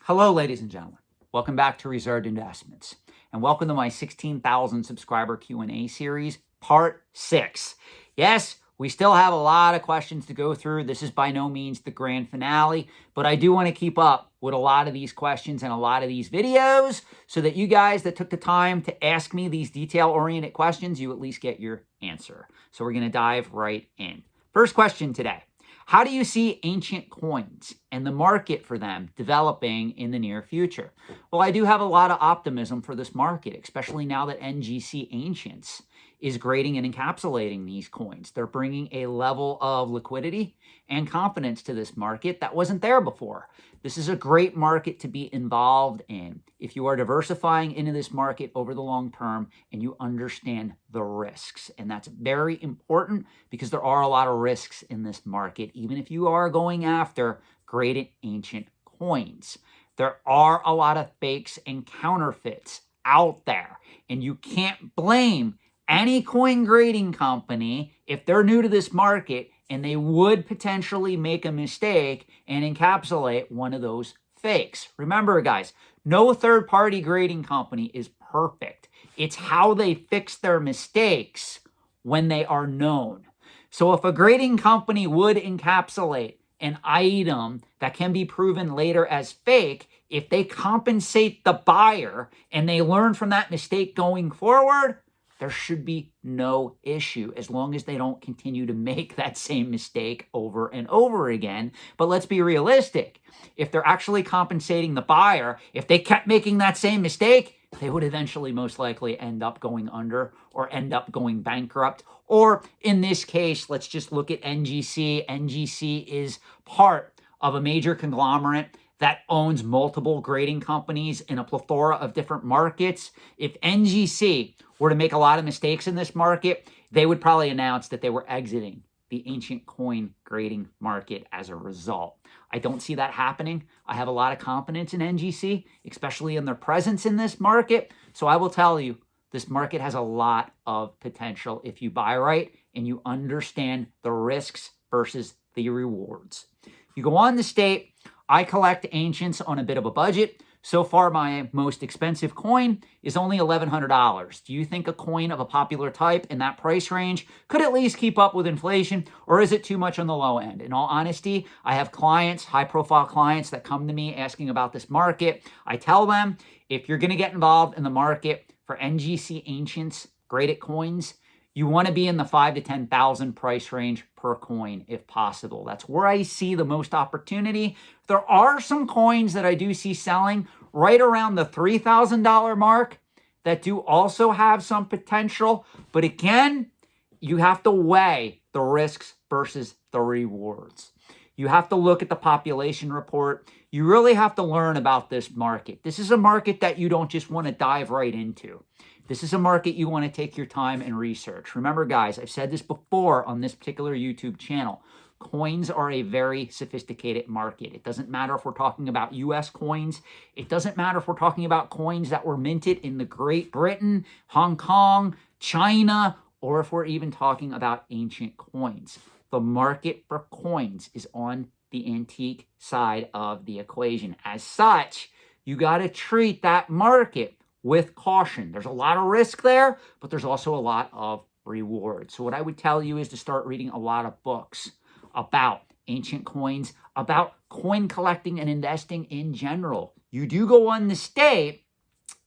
Hello, ladies and gentlemen. Welcome back to Reserved Investments, and welcome to my 16,000 subscriber Q&A series, part 6. Yes, we still have a lot of questions to go through. This is by no means the grand finale, but I do want to keep up with a lot of these questions and a lot of these videos so that you guys that took the time to ask me these detail-oriented questions, you at least get your answer. So we're going to dive right in. First question today. How do you see ancient coins and the market for them developing in the near future? Well, I do have a lot of optimism for this market, especially now that NGC Ancients is grading and encapsulating these coins. They're bringing a level of liquidity and confidence to this market that wasn't there before. This is a great market to be involved in if you are diversifying into this market over the long term and you understand the risks. And that's very important because there are a lot of risks in this market, even if you are going after graded ancient coins. There are a lot of fakes and counterfeits out there, and you can't blame any coin grading company if they're new to this market and they would potentially make a mistake and encapsulate one of those fakes. Remember, guys, no third-party grading company is perfect. It's how they fix their mistakes when they are known. So if a grading company would encapsulate an item that can be proven later as fake, if they compensate the buyer and they learn from that mistake going forward, there should be no issue as long as they don't continue to make that same mistake over and over again. But let's be realistic. If they're actually compensating the buyer, if they kept making that same mistake, they would eventually most likely end up going under or end up going bankrupt. Or in this case, let's just look at NGC. NGC is part of a major conglomerate that owns multiple grading companies in a plethora of different markets. If NGC were to make a lot of mistakes in this market, they would probably announce that they were exiting the ancient coin grading market as a result. I don't see that happening. I have a lot of confidence in NGC, especially in their presence in this market. So I will tell you, this market has a lot of potential if you buy right and you understand the risks versus the rewards. You go on to state, I collect ancients on a bit of a budget. So far, my most expensive coin is only $1,100. Do you think a coin of a popular type in that price range could at least keep up with inflation, or is it too much on the low end? In all honesty, I have clients, high-profile clients that come to me asking about this market. I tell them, if you're going to get involved in the market for NGC Ancients graded coins, you want to be in the $5,000 to $10,000 price range per coin if possible. That's where I see the most opportunity. There are some coins that I do see selling right around the $3,000 mark that do also have some potential. But again, you have to weigh the risks versus the rewards. You have to look at the population report. You really have to learn about this market. This is a market that you don't just want to dive right into. This is a market you want to take your time and research. Remember, guys, I've said this before on this particular YouTube channel. Coins are a very sophisticated market. It doesn't matter if we're talking about US coins. It doesn't matter if we're talking about coins that were minted in the Great Britain, Hong Kong, China, or if we're even talking about ancient coins. The market for coins is on the antique side of the equation. As such, you got to treat that market with caution. There's a lot of risk there, but there's also a lot of reward. So what I would tell you is to start reading a lot of books about ancient coins, about coin collecting and investing in general. You do go on to state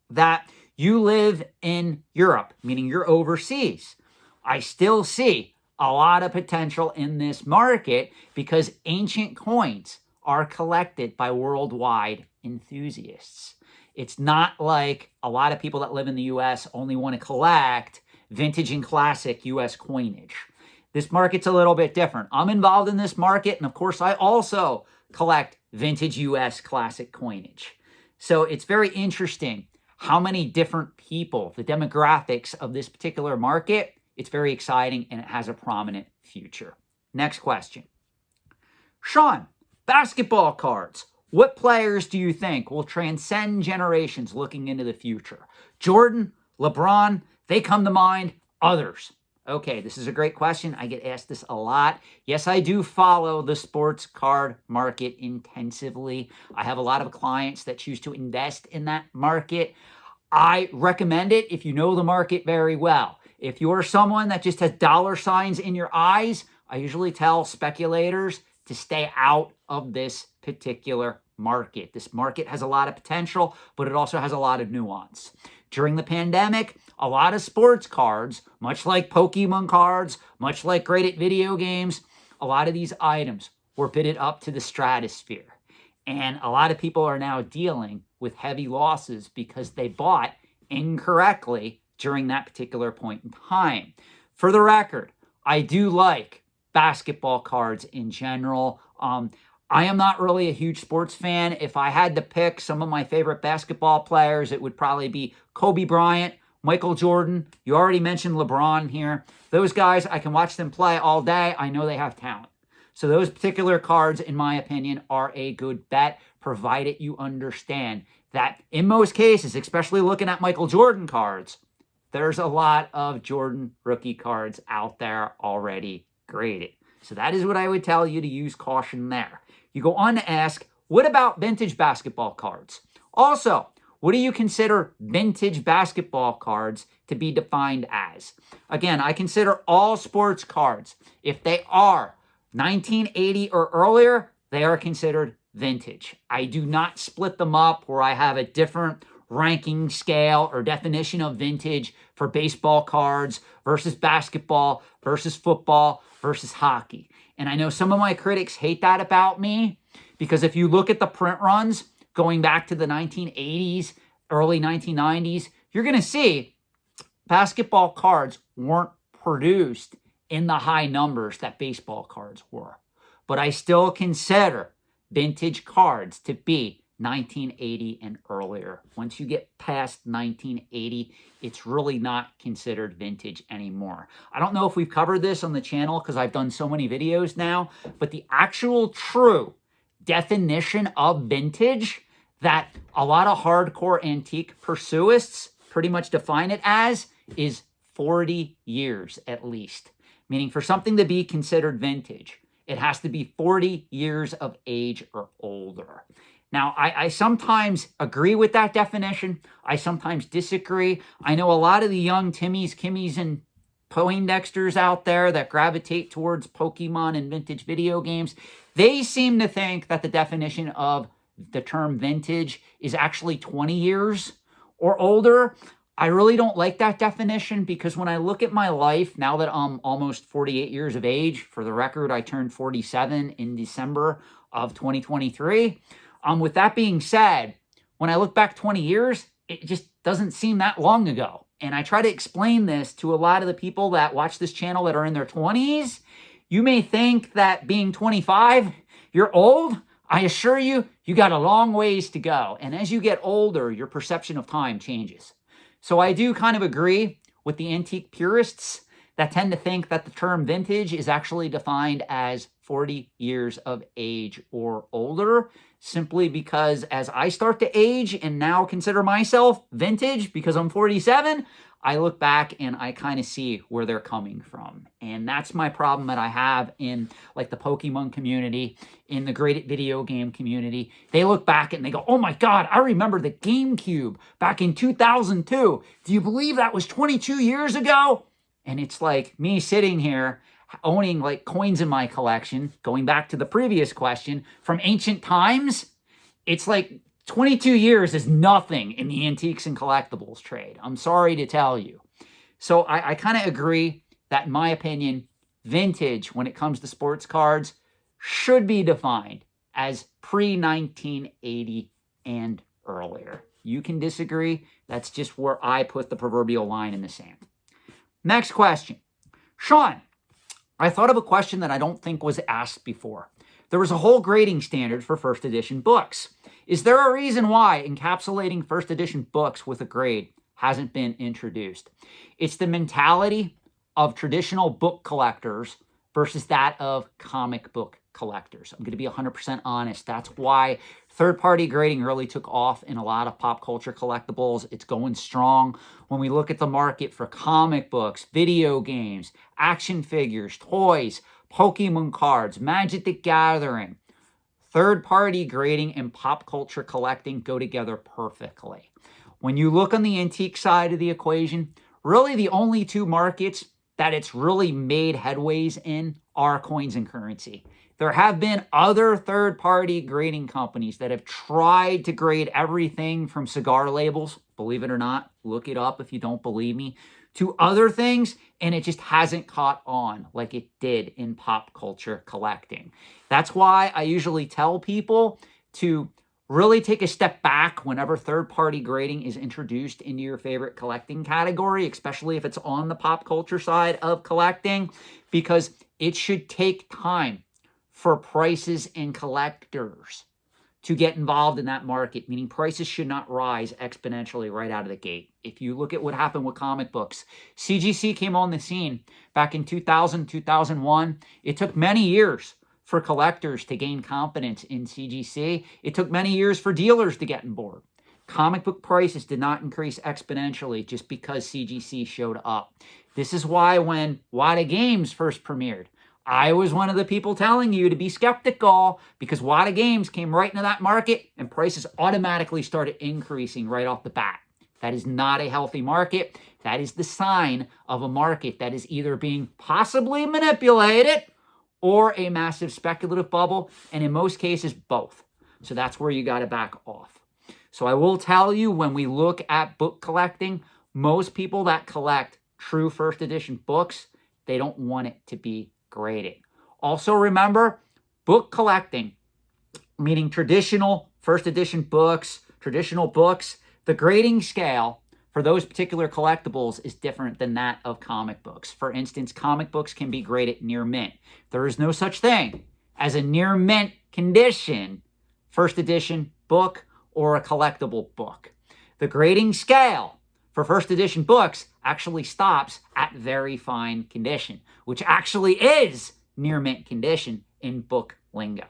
that you live in Europe, meaning you're overseas. I still see a lot of potential in this market because ancient coins are collected by worldwide enthusiasts. It's not like a lot of people that live in the U.S. only want to collect vintage and classic U.S. coinage. This market's a little bit different. I'm involved in this market, and of course, I also collect vintage U.S. classic coinage. So it's very interesting how many different people, the demographics of this particular market, it's very exciting, and it has a prominent future. Next question. Sean, basketball cards. What players do you think will transcend generations looking into the future? Jordan, LeBron, they come to mind. Others. Okay, this is a great question. I get asked this a lot. Yes, I do follow the sports card market intensively. I have a lot of clients that choose to invest in that market. I recommend it if you know the market very well. If you're someone that just has dollar signs in your eyes, I usually tell speculators to stay out of this particular market. This market has a lot of potential, but it also has a lot of nuance. During the pandemic, a lot of sports cards, much like Pokemon cards, much like graded video games, a lot of these items were bidded up to the stratosphere. And a lot of people are now dealing with heavy losses because they bought incorrectly during that particular point in time. For the record, I do like basketball cards in general. I am not really a huge sports fan. If I had to pick some of my favorite basketball players, it would probably be Kobe Bryant, Michael Jordan. You already mentioned LeBron here. Those guys, I can watch them play all day. I know they have talent. So those particular cards, in my opinion, are a good bet, provided you understand that in most cases, especially looking at Michael Jordan cards, there's a lot of Jordan rookie cards out there already graded. So that is what I would tell you to use caution there. You go on to ask, what about vintage basketball cards? Also, what do you consider vintage basketball cards to be defined as? Again, I consider all sports cards, if they are 1980 or earlier, they are considered vintage. I do not split them up where I have a different ranking scale or definition of vintage for baseball cards versus basketball versus football versus hockey. And I know some of my critics hate that about me because if you look at the print runs going back to the 1980s, early 1990s, you're going to see basketball cards weren't produced in the high numbers that baseball cards were. But I still consider vintage cards to be 1980 and earlier. Once you get past 1980, it's really not considered vintage anymore. I don't know if we've covered this on the channel because I've done so many videos now, but the actual true definition of vintage that a lot of hardcore antique pursuists pretty much define it as is 40 years at least. Meaning for something to be considered vintage, it has to be 40 years of age or older. Now, I sometimes agree with that definition. I sometimes disagree. I know a lot of the young Timmies, Kimmies, and Poindexters out there that gravitate towards Pokemon and vintage video games, they seem to think that the definition of the term vintage is actually 20 years or older. I really don't like that definition because when I look at my life, now that I'm almost 48 years of age, for the record, I turned 47 in December of 2023. With that being said, when I look back 20 years, it just doesn't seem that long ago. And I try to explain this to a lot of the people that watch this channel that are in their 20s. You may think that being 25, you're old. I assure you, you got a long ways to go. And as you get older, your perception of time changes. So I do kind of agree with the antique purists that tend to think that the term vintage is actually defined as 40 years of age or older, simply because as I start to age and now consider myself vintage because I'm 47, I look back and I kind of see where they're coming from. And that's my problem that I have in like the Pokemon community, in the graded video game community. They look back and they go, oh my God, I remember the GameCube back in 2002. Do you believe that was 22 years ago? And it's like me sitting here owning like coins in my collection, going back to the previous question, from ancient times. It's like 22 years is nothing in the antiques and collectibles trade. I'm sorry to tell you. So I kind of agree that, in my opinion, vintage, when it comes to sports cards, should be defined as pre-1980 and earlier. You can disagree. That's just where I put the proverbial line in the sand. Next question. Sean, I thought of a question that I don't think was asked before. There was a whole grading standard for first edition books. Is there a reason why encapsulating first edition books with a grade hasn't been introduced? It's the mentality of traditional book collectors versus that of comic book collectors. I'm going to be 100% honest. That's why third-party grading really took off in a lot of pop culture collectibles. It's going strong. When we look at the market for comic books, video games, action figures, toys, Pokemon cards, Magic the Gathering, third-party grading and pop culture collecting go together perfectly. When you look on the antique side of the equation, really the only two markets that it's really made headways in are coins and currency. There have been other third-party grading companies that have tried to grade everything from cigar labels, believe it or not, look it up if you don't believe me, to other things, and it just hasn't caught on like it did in pop culture collecting. That's why I usually tell people to really take a step back whenever third-party grading is introduced into your favorite collecting category, especially if it's on the pop culture side of collecting, because it should take time for prices and collectors to get involved in that market, meaning prices should not rise exponentially right out of the gate. If you look at what happened with comic books, CGC came on the scene back in 2000, 2001. It took many years for collectors to gain confidence in CGC. It took many years for dealers to get on board. Comic book prices did not increase exponentially just because CGC showed up. This is why when Wada Games first premiered, I was one of the people telling you to be skeptical because Wada Games came right into that market and prices automatically started increasing right off the bat. That is not a healthy market. That is the sign of a market that is either being possibly manipulated or a massive speculative bubble, and in most cases, both. So that's where you got to back off. So I will tell you, when we look at book collecting, most people that collect true first edition books, they don't want it to be graded. Also remember, book collecting, meaning traditional first edition books, traditional books, the grading scale for those particular collectibles is different than that of comic books. For instance, comic books can be graded near mint. There is no such thing as a near mint condition first edition book or a collectible book. The grading scale for first edition books actually stops at very fine condition, which actually is near mint condition in book lingo.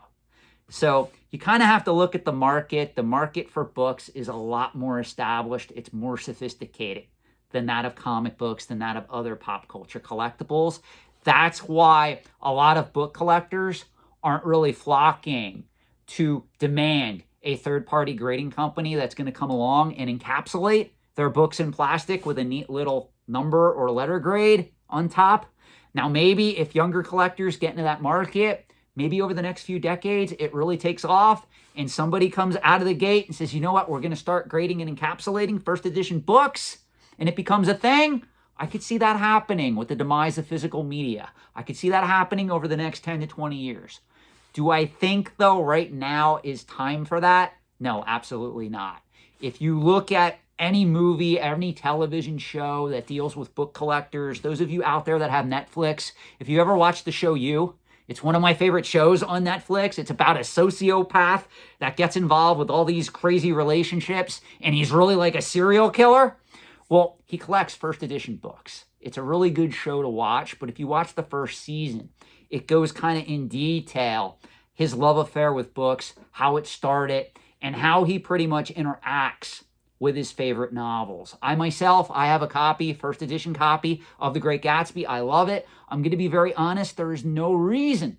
So you kind of have to look at the market. The market for books is a lot more established. It's more sophisticated than that of comic books, than that of other pop culture collectibles. That's why a lot of book collectors aren't really flocking to demand a third-party grading company that's going to come along and encapsulate their books in plastic with a neat little number or letter grade on top. Now, maybe if younger collectors get into that market, maybe over the next few decades, it really takes off and somebody comes out of the gate and says, you know what, we're going to start grading and encapsulating first edition books, and it becomes a thing. I could see that happening with the demise of physical media. I could see that happening over the next 10 to 20 years. Do I think, though, right now is time for that? No, absolutely not. If you look at any movie, any television show that deals with book collectors, those of you out there that have Netflix, if you ever watched the show You, it's one of my favorite shows on Netflix. It's about a sociopath that gets involved with all these crazy relationships, and he's really like a serial killer. Well, he collects first edition books. It's a really good show to watch, but if you watch the first season, it goes kind of in detail, his love affair with books, how it started, and how he pretty much interacts with his favorite novels. I have a copy, first edition copy of The Great Gatsby. I love it. I'm going to be very honest. There is no reason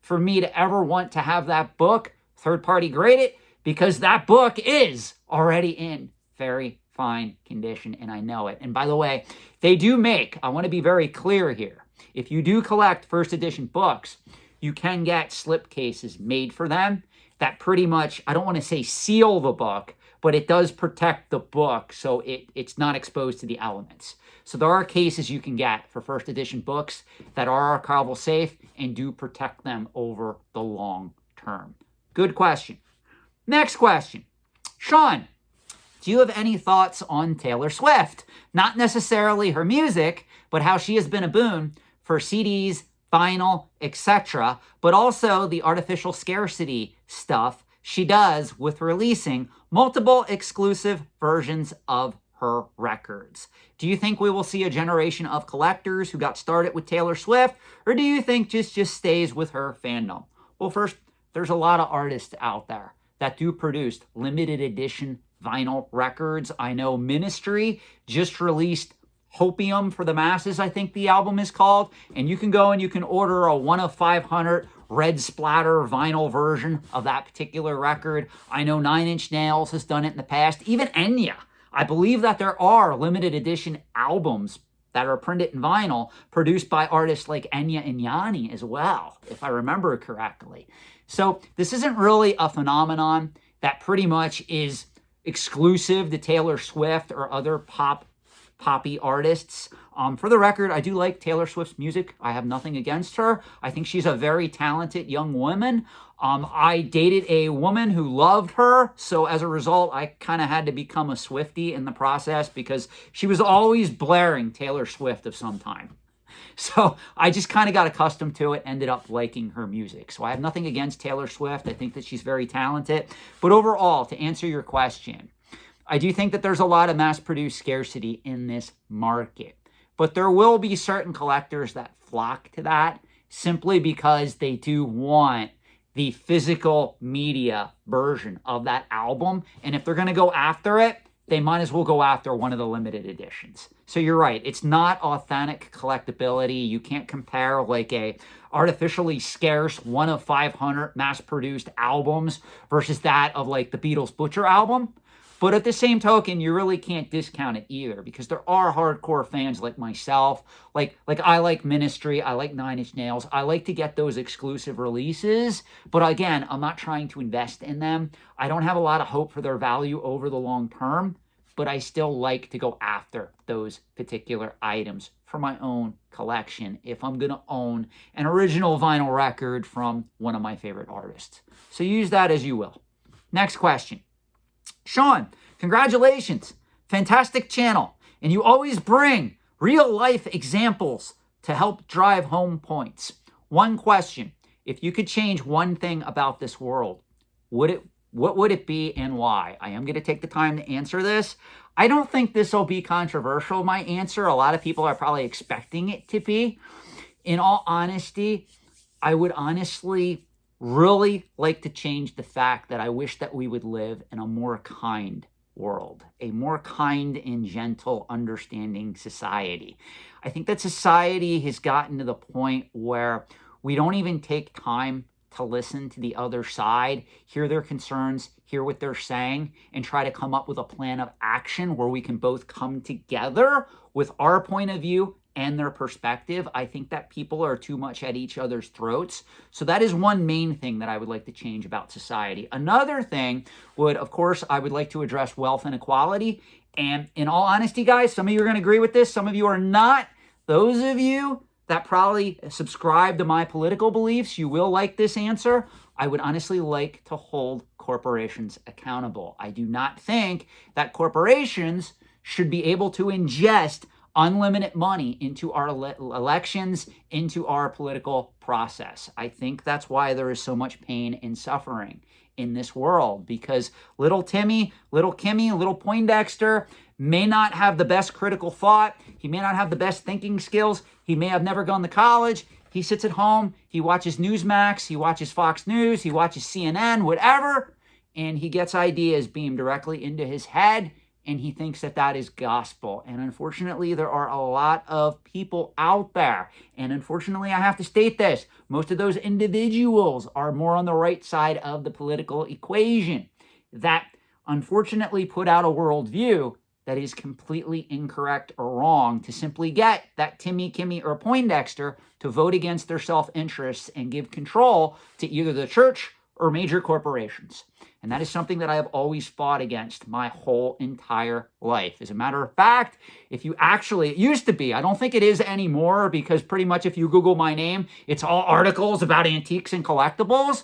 for me to ever want to have that book third-party graded because that book is already in very fine condition, and I know it. And by the way, they do make, I want to be very clear here, if you do collect first edition books, you can get slip cases made for them that pretty much, I don't want to say seal the book, but it does protect the book so it's not exposed to the elements. So there are cases you can get for first edition books that are archival safe and do protect them over the long term. Good question. Next question. Sean, do you have any thoughts on Taylor Swift? Not necessarily her music, but how she has been a boon for CDs, vinyl, etc., but also the artificial scarcity stuff she does with releasing multiple exclusive versions of her records. Do you think we will see a generation of collectors who got started with Taylor Swift, or do you think just stays with her fandom? Well, first, there's a lot of artists out there that do produce limited edition vinyl records. I know Ministry just released Hopium for the Masses, I think the album is called, and you can go and you can order a 1 of 500 red splatter vinyl version of that particular record. I know 9 Inch Nails has done it in the past. Even Enya. I believe that there are limited edition albums that are printed in vinyl produced by artists like Enya and Yanni as well, if I remember correctly. So this isn't really a phenomenon that pretty much is exclusive to Taylor Swift or other poppy artists. For the record, I do like Taylor Swift's music. I have nothing against her. I think she's a very talented young woman. I dated a woman who loved her, so as a result, I kind of had to become a Swiftie in the process because she was always blaring Taylor Swift of some time. So I just kind of got accustomed to it, ended up liking her music. So I have nothing against Taylor Swift. I think that she's very talented. But overall, to answer your question, I do think that there's a lot of mass-produced scarcity in this market. But there will be certain collectors that flock to that simply because they do want the physical media version of that album. And if they're going to go after it, they might as well go after one of the limited editions. So you're right. It's not authentic collectability. You can't compare like a artificially scarce 1 of 500 mass-produced albums versus that of like the Beatles' Butcher album. But at the same token, you really can't discount it either because there are hardcore fans like myself. Like I like Ministry, I like 9 Inch Nails. I like to get those exclusive releases. But again, I'm not trying to invest in them. I don't have a lot of hope for their value over the long term, but I still like to go after those particular items for my own collection if I'm going to own an original vinyl record from one of my favorite artists. So use that as you will. Next question. Sean, congratulations. Fantastic channel. And you always bring real life examples to help drive home points. One question. If you could change one thing about this world, what would it be and why? I am going to take the time to answer this. I don't think this will be controversial, my answer. A lot of people are probably expecting it to be. In all honesty, I would honestly really like to change the fact that I wish that we would live in a more kind world, a more kind and gentle, understanding society. I think that society has gotten to the point where we don't even take time to listen to the other side, hear their concerns, hear what they're saying, and try to come up with a plan of action where we can both come together with our point of view and their perspective. I think that people are too much at each other's throats. So that is one main thing that I would like to change about society. Another thing would, of course, I would like to address wealth inequality. And in all honesty, guys, some of you are going to agree with this. Some of you are not. Those of you that probably subscribe to my political beliefs, you will like this answer. I would honestly like to hold corporations accountable. I do not think that corporations should be able to ingest unlimited money into our elections, into our political process. I think that's why there is so much pain and suffering in this world, because little Timmy, little Kimmy, little Poindexter may not have the best critical thought. He may not have the best thinking skills. He may have never gone to college. He sits at home. He watches Newsmax. He watches Fox News. He watches CNN, whatever. And he gets ideas beamed directly into his head. And he thinks that that is gospel. And unfortunately, there are a lot of people out there. And unfortunately, I have to state this. Most of those individuals are more on the right side of the political equation that unfortunately put out a worldview that is completely incorrect or wrong to simply get that Timmy, Kimmy, or Poindexter to vote against their self-interests and give control to either the church or major corporations. And that is something that I have always fought against my whole entire life. As a matter of fact, if you actually, it used to be, I don't think it is anymore, because pretty much if you Google my name, it's all articles about antiques and collectibles.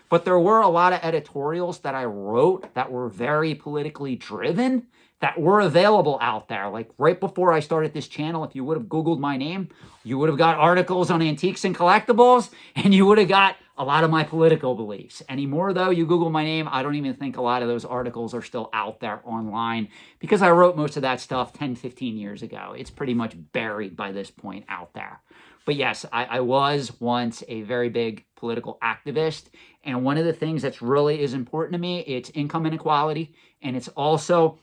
But there were a lot of editorials that I wrote that were very politically driven, that were available out there. Like right before I started this channel, if you would have Googled my name, you would have got articles on antiques and collectibles, and you would have got a lot of my political beliefs. Anymore, though, you Google my name, I don't even think a lot of those articles are still out there online because I wrote most of that stuff 10, 15 years ago. It's pretty much buried by this point out there. But yes, I was once a very big political activist. And one of the things that's really is important to me, it's income inequality. And it's also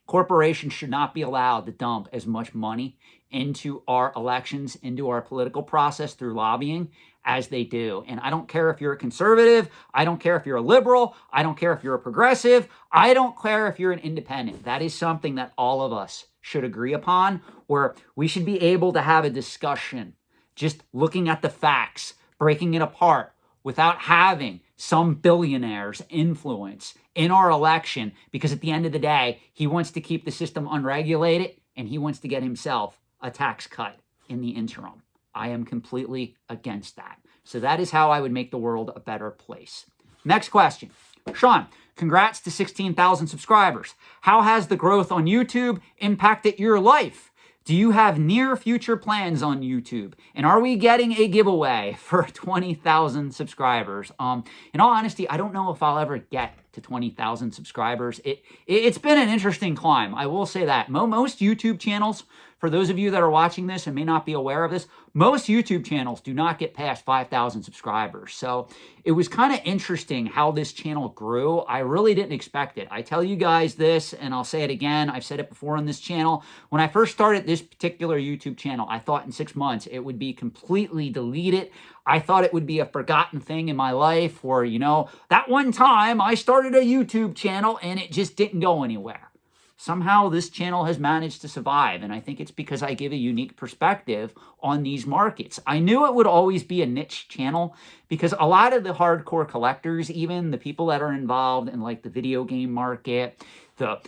corporations should not be allowed to dump as much money into our elections, into our political process through lobbying as they do. And I don't care if you're a conservative, I don't care if you're a liberal, I don't care if you're a progressive, I don't care if you're an independent. That is something that all of us should agree upon, where we should be able to have a discussion, just looking at the facts, breaking it apart, without having some billionaire's influence in our election, because at the end of the day, he wants to keep the system unregulated and he wants to get himself a tax cut in the interim. I am completely against that. So that is how I would make the world a better place. Next question. Sean, congrats to 16,000 subscribers. How has the growth on YouTube impacted your life? Do you have near future plans on YouTube? And are we getting a giveaway for 20,000 subscribers? In all honesty, I don't know if I'll ever get to 20,000 subscribers. It's been an interesting climb. I will say that. Most YouTube channels, for those of you that are watching this and may not be aware of this, most YouTube channels do not get past 5,000 subscribers. So it was kind of interesting how this channel grew. I really didn't expect it. I tell you guys this, and I'll say it again. I've said it before on this channel. When I first started this particular YouTube channel, I thought in 6 months it would be completely deleted. I thought it would be a forgotten thing in my life where, you know, that one time I started a YouTube channel and it just didn't go anywhere. Somehow this channel has managed to survive, and I think it's because I give a unique perspective on these markets. I knew it would always be a niche channel because a lot of the hardcore collectors, even the people that are involved in like the video game market, the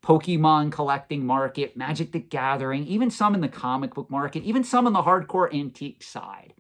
Pokemon collecting market, Magic the Gathering, even some in the comic book market, even some in the hardcore antique side,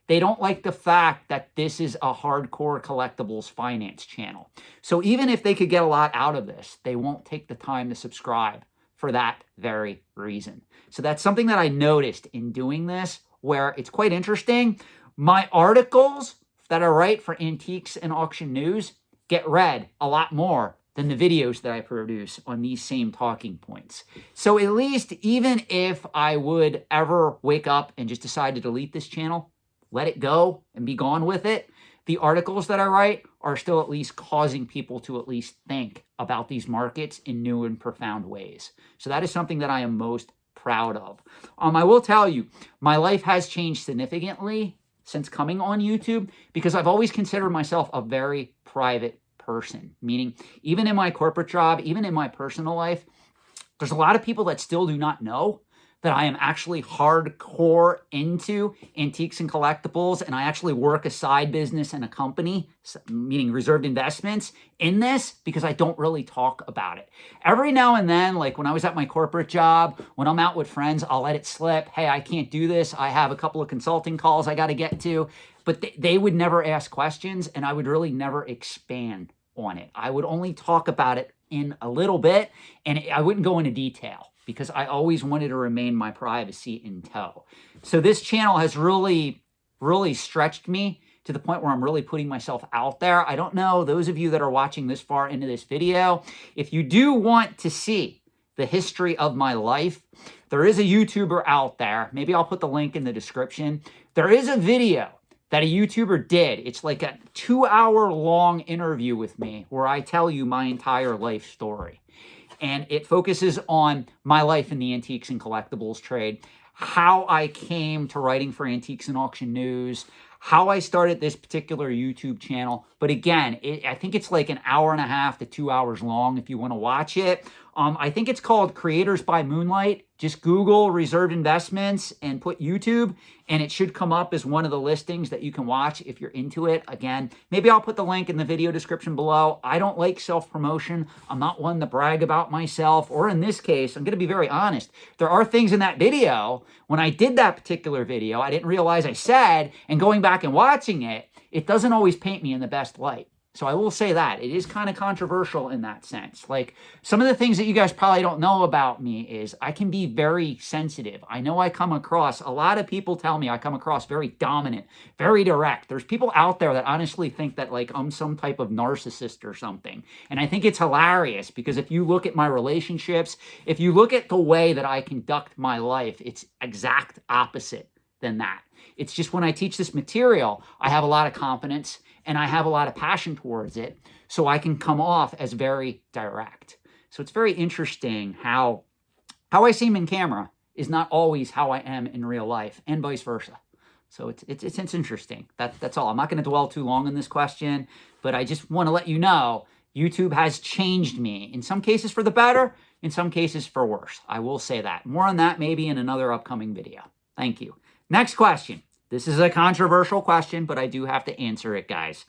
they don't like the fact that this is a hardcore collectibles finance channel. So even if they could get a lot out of this, they won't take the time to subscribe for that very reason. So that's something that I noticed in doing this, where it's quite interesting. My articles that I write for Antiques and Auction News get read a lot more than the videos that I produce on these same talking points. So at least even if I would ever wake up and just decide to delete this channel, let it go and be gone with it, the articles that I write are still at least causing people to at least think about these markets in new and profound ways. So that is something that I am most proud of. I will tell you, my life has changed significantly since coming on YouTube because I've always considered myself a very private person, meaning even in my corporate job, even in my personal life, there's a lot of people that still do not know that I am actually hardcore into antiques and collectibles, and I actually work a side business and a company, meaning reserved investments, in this because I don't really talk about it. Every now and then, like when I was at my corporate job, when I'm out with friends, I'll let it slip. Hey, I can't do this. I have a couple of consulting calls I got to get to. But they would never ask questions, and I would really never expand on it. I would only talk about it in a little bit, and I wouldn't go into detail, because I always wanted to remain my privacy in tow. So this channel has really, really stretched me to the point where I'm really putting myself out there. I don't know, those of you that are watching this far into this video, if you do want to see the history of my life, there is a YouTuber out there. Maybe I'll put the link in the description. There is a video that a YouTuber did. It's like a 2-hour-long interview with me where I tell you my entire life story. And it focuses on my life in the antiques and collectibles trade, how I came to writing for Antiques and Auction News, how I started this particular YouTube channel. But again, I think it's like an hour and a half to 2 hours long if you want to watch it. I think it's called Creators by Moonlight. Just Google reserved investments and put YouTube, and it should come up as one of the listings that you can watch if you're into it. Again, maybe I'll put the link in the video description below. I don't like self-promotion. I'm not one to brag about myself, or in this case, I'm going to be very honest. There are things in that video, when I did that particular video, I didn't realize I said, and going back and watching it, it doesn't always paint me in the best light. So I will say that it is kind of controversial in that sense. Like, some of the things that you guys probably don't know about me is I can be very sensitive. I know I come across, a lot of people tell me I come across very dominant, very direct. There's people out there that honestly think that like I'm some type of narcissist or something. And I think it's hilarious because if you look at my relationships, if you look at the way that I conduct my life, it's exact opposite than that. It's just when I teach this material, I have a lot of confidence and I have a lot of passion towards it, so I can come off as very direct. So it's very interesting how I seem in camera is not always how I am in real life, and vice versa. So it's interesting. That's all. I'm not going to dwell too long on this question, but I just want to let you know YouTube has changed me, in some cases for the better, in some cases for worse. I will say that. More on that maybe in another upcoming video. Thank you. Next question. This is a controversial question, but I do have to answer it, guys.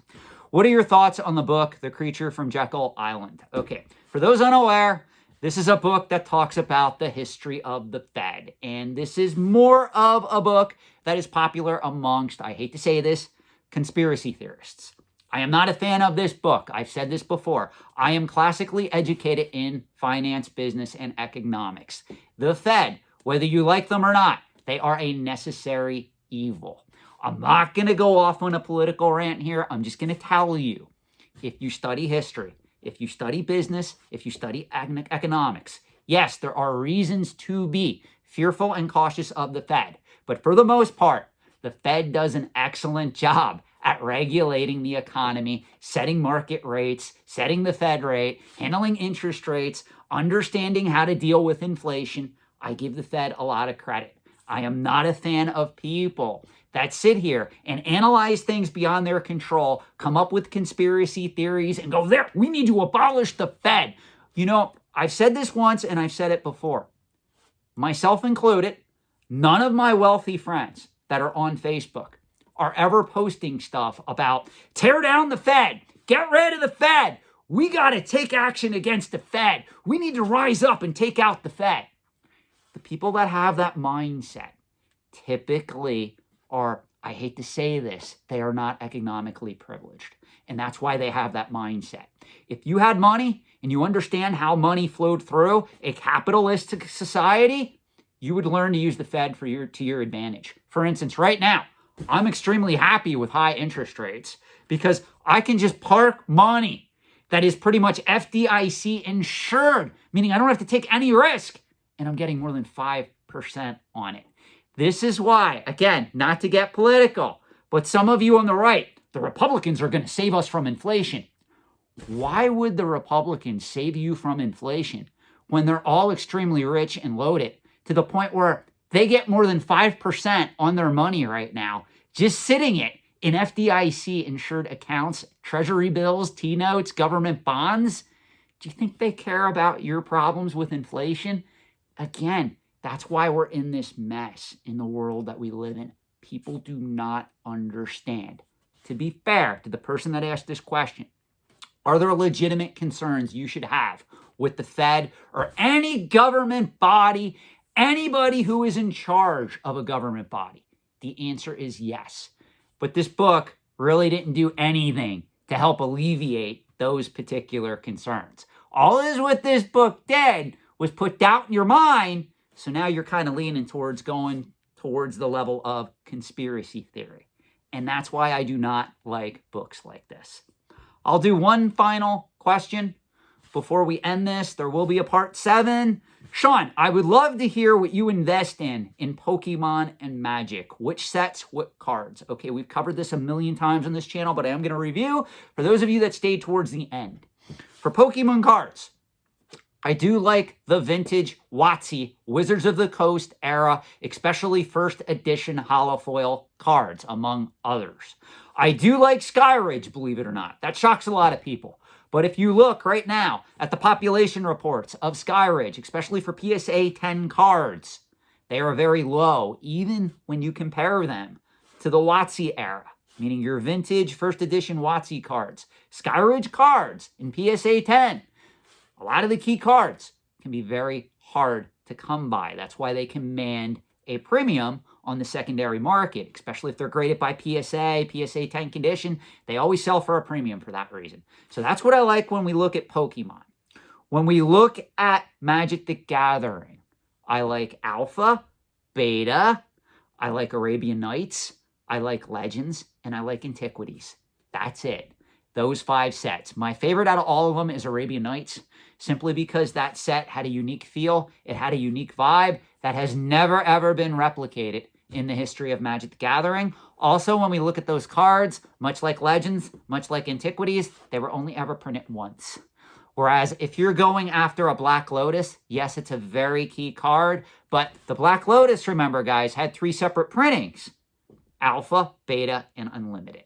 What are your thoughts on the book, The Creature from Jekyll Island? Okay, for those unaware, this is a book that talks about the history of the Fed. And this is more of a book that is popular amongst, I hate to say this, conspiracy theorists. I am not a fan of this book. I've said this before. I am classically educated in finance, business, and economics. The Fed, whether you like them or not, they are a necessary evil. I'm not going to go off on a political rant here. I'm just going to tell you, if you study history, if you study business, if you study economics, yes, there are reasons to be fearful and cautious of the Fed. But for the most part, the Fed does an excellent job at regulating the economy, setting market rates, setting the Fed rate, handling interest rates, understanding how to deal with inflation. I give the Fed a lot of credit. I am not a fan of people that sit here and analyze things beyond their control, come up with conspiracy theories, and go, there, we need to abolish the Fed. You know, I've said this once and I've said it before, myself included. None of my wealthy friends that are on Facebook are ever posting stuff about tear down the Fed, get rid of the Fed. We got to take action against the Fed. We need to rise up and take out the Fed. The people that have that mindset typically are, I hate to say this, they are not economically privileged. And that's why they have that mindset. If you had money and you understand how money flowed through a capitalistic society, you would learn to use the Fed to your advantage. For instance, right now, I'm extremely happy with high interest rates because I can just park money that is pretty much FDIC insured, meaning I don't have to take any risk, and I'm getting more than 5% on it. This is why, again, not to get political, but some of you on the right, the Republicans are going to save us from inflation. Why would the Republicans save you from inflation when they're all extremely rich and loaded to the point where they get more than 5% on their money right now, just sitting it in FDIC insured accounts, treasury bills, T-notes, government bonds? Do you think they care about your problems with inflation? Again, that's why we're in this mess in the world that we live in. People do not understand. To be fair to the person that asked this question, are there legitimate concerns you should have with the Fed or any government body, anybody who is in charge of a government body? The answer is yes. But this book really didn't do anything to help alleviate those particular concerns. All is what this book did was put doubt in your mind, so now you're kind of leaning towards going towards the level of conspiracy theory. And that's why I do not like books like this. I'll do one final question before we end this. There will be a part 7. Sean, I would love to hear what you invest in Pokemon and Magic. Which sets, what cards? Okay, we've covered this a million times on this channel, but I am going to review for those of you that stayed towards the end. For Pokemon cards, I do like the vintage WotC Wizards of the Coast era, especially first edition holofoil cards, among others. I do like Skyridge, believe it or not. That shocks a lot of people. But if you look right now at the population reports of Skyridge, especially for PSA 10 cards, they are very low, even when you compare them to the WotC era, meaning your vintage first edition WotC cards. Skyridge cards in PSA 10, a lot of the key cards can be very hard to come by. That's why they command a premium on the secondary market, especially if they're graded by PSA 10 condition. They always sell for a premium for that reason. So that's what I like when we look at Pokemon. When we look at Magic the Gathering, I like Alpha, Beta, I like Arabian Nights, I like Legends, and I like Antiquities. That's it. Those 5 sets. My favorite out of all of them is Arabian Nights, simply because that set had a unique feel. It had a unique vibe that has never, ever been replicated in the history of Magic the Gathering. Also, when we look at those cards, much like Legends, much like Antiquities, they were only ever printed once. Whereas if you're going after a Black Lotus, yes, it's a very key card, but the Black Lotus, remember guys, had 3 separate printings: Alpha, Beta, and Unlimited.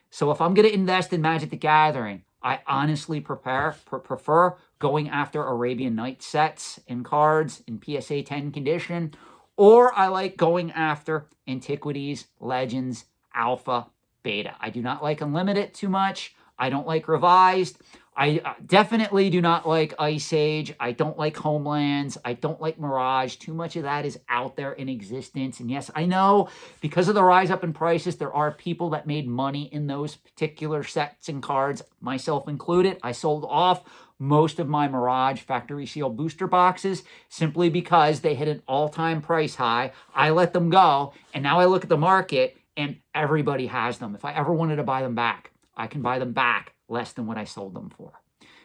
So if I'm going to invest in Magic the Gathering, I honestly prefer going after Arabian Night sets and cards in PSA 10 condition, or I like going after Antiquities, Legends, Alpha, Beta. I do not like Unlimited too much. I don't like Revised. I definitely do not like Ice Age. I don't like Homelands. I don't like Mirage. Too much of that is out there in existence. And yes, I know because of the rise up in prices, there are people that made money in those particular sets and cards, myself included. I sold off most of my Mirage factory seal booster boxes simply because they hit an all-time price high. I let them go, and now I look at the market and everybody has them. If I ever wanted to buy them back, I can buy them back less than what I sold them for.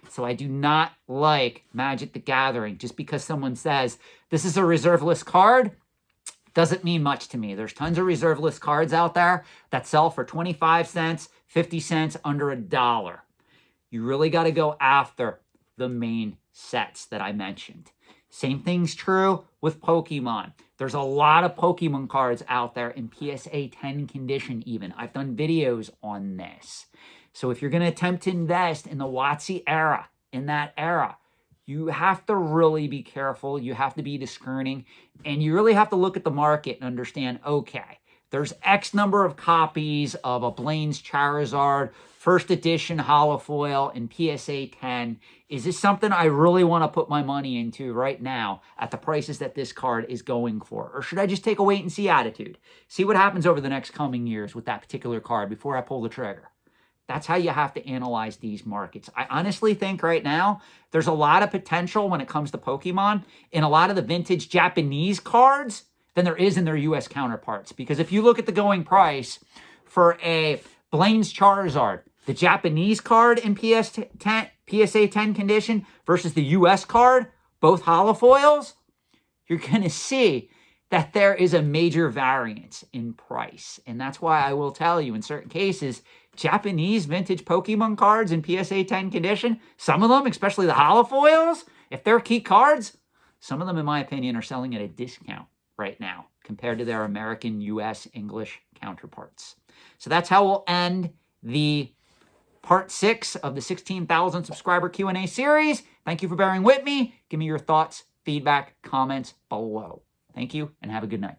So I do not like Magic the Gathering. Just because someone says, this is a reserve list card, doesn't mean much to me. There's tons of reserve list cards out there that sell for 25 cents, 50 cents, under $1. You really got to go after the main sets that I mentioned. Same thing's true with Pokemon. There's a lot of Pokemon cards out there in PSA 10 condition even. I've done videos on this. So if you're going to attempt to invest in the WotC era, in that era, you have to really be careful. You have to be discerning. And you really have to look at the market and understand, okay, there's X number of copies of a Blaine's Charizard, first edition holofoil in PSA 10. Is this something I really want to put my money into right now at the prices that this card is going for? Or should I just take a wait and see attitude? See what happens over the next coming years with that particular card before I pull the trigger. That's how you have to analyze these markets. I honestly think right now there's a lot of potential when it comes to Pokemon in a lot of the vintage Japanese cards than there is in their US counterparts. Because if you look at the going price for a Blaine's Charizard, the Japanese card in PSA 10 condition versus the US card, both holofoils, you're going to see that there is a major variance in price. And that's why I will tell you, in certain cases, Japanese vintage Pokemon cards in PSA 10 condition, some of them, especially the holofoils, if they're key cards, some of them, in my opinion, are selling at a discount right now compared to their American, US, English counterparts. So that's how we'll end the part 6 of the 16,000 subscriber Q&A series. Thank you for bearing with me. Give me your thoughts, feedback, comments below. Thank you, and have a good night.